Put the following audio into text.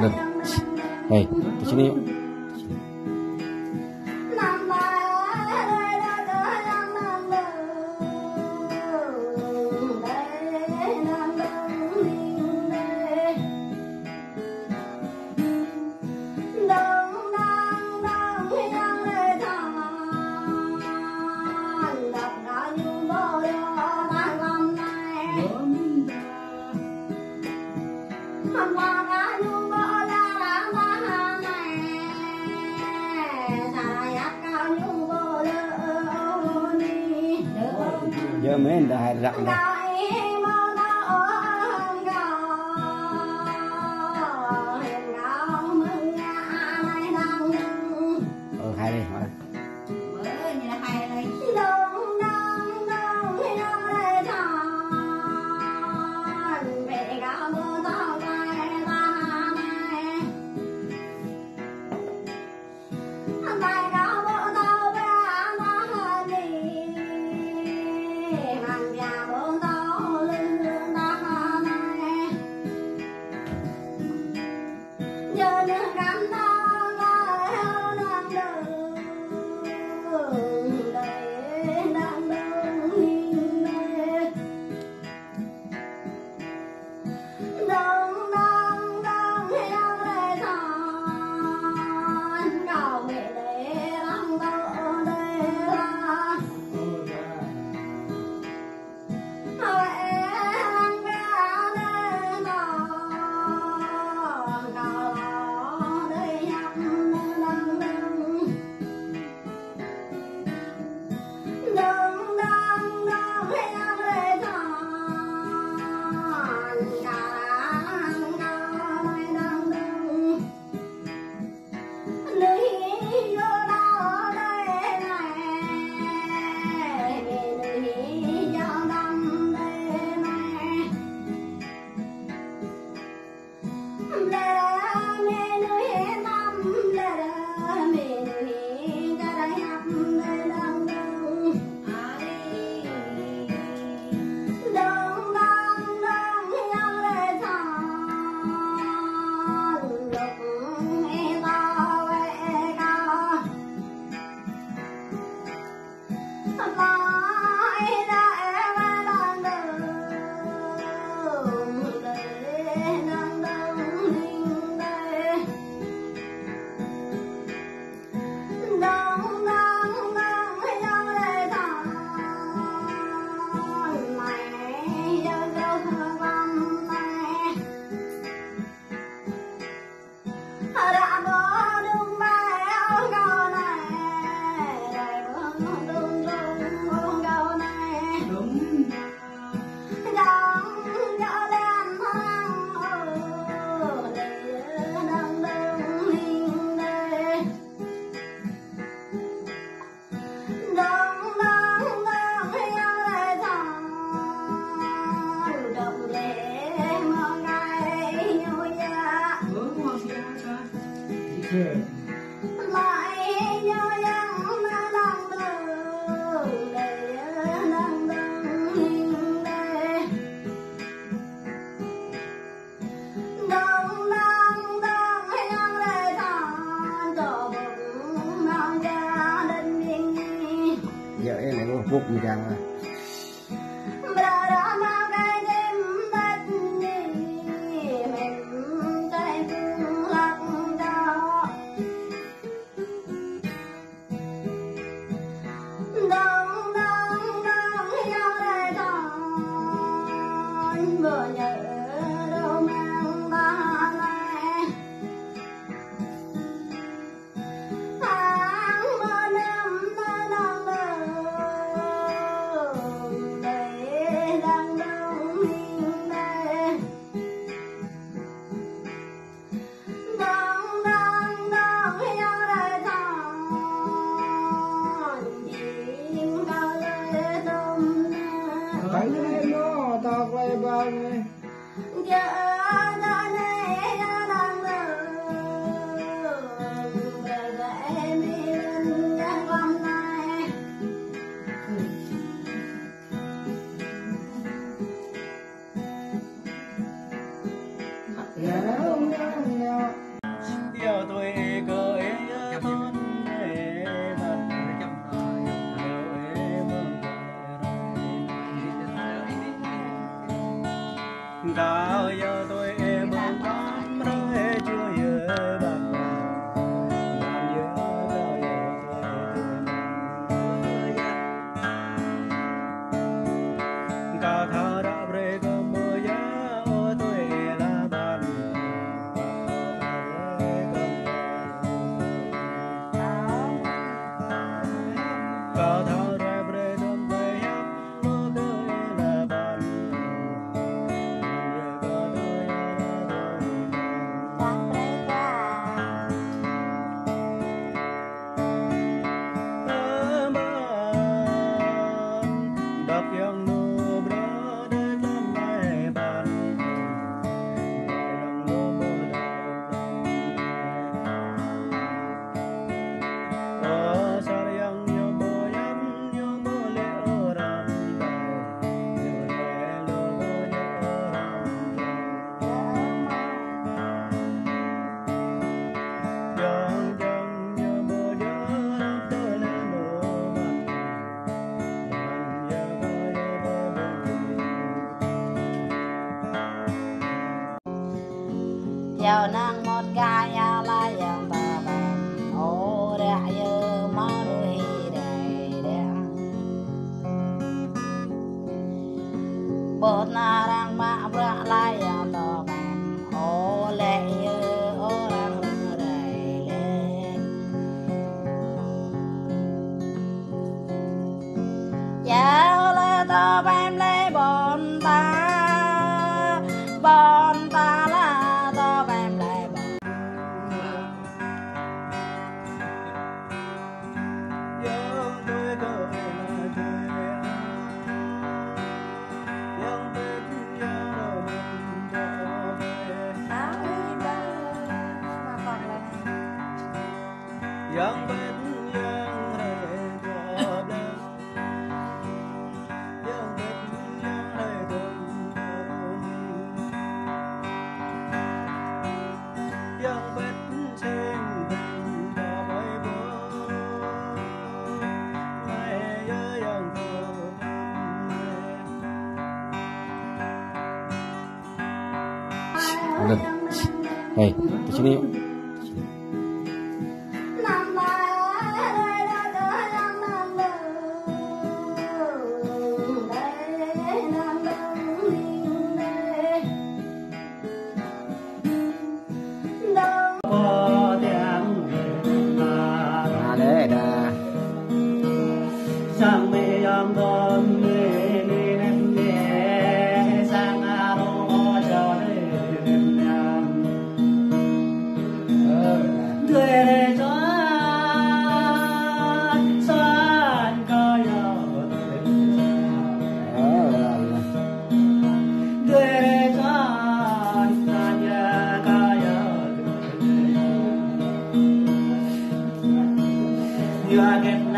Lên. Hey, di sini yuk. Giờ mấy anh đã rặng đây. Hai đi hỏi. Giờ em lại có bút gì rằng rồi. giờ nàng một cái ya la yang ta bèm ô đã giờ mà đôi đầy đen bột na đang mạ bra la yang ta bèm ô lệ giờ ô đang đầy lên giờ lệ ta bèm lệ bọn ta là ta bèm lệ bọn yang bên yang hề đỏ đen yang bên yang hề đỏ yang bên trên đèn đỏ bay bướm mẹ ơi yang thơ Lên. Hey, di sini yuk. sang mê yang đón mê mê ném nhẹ sang a đô cho đêm nhang thuê cho xoan có yo thuê cho xoan ya có yo như a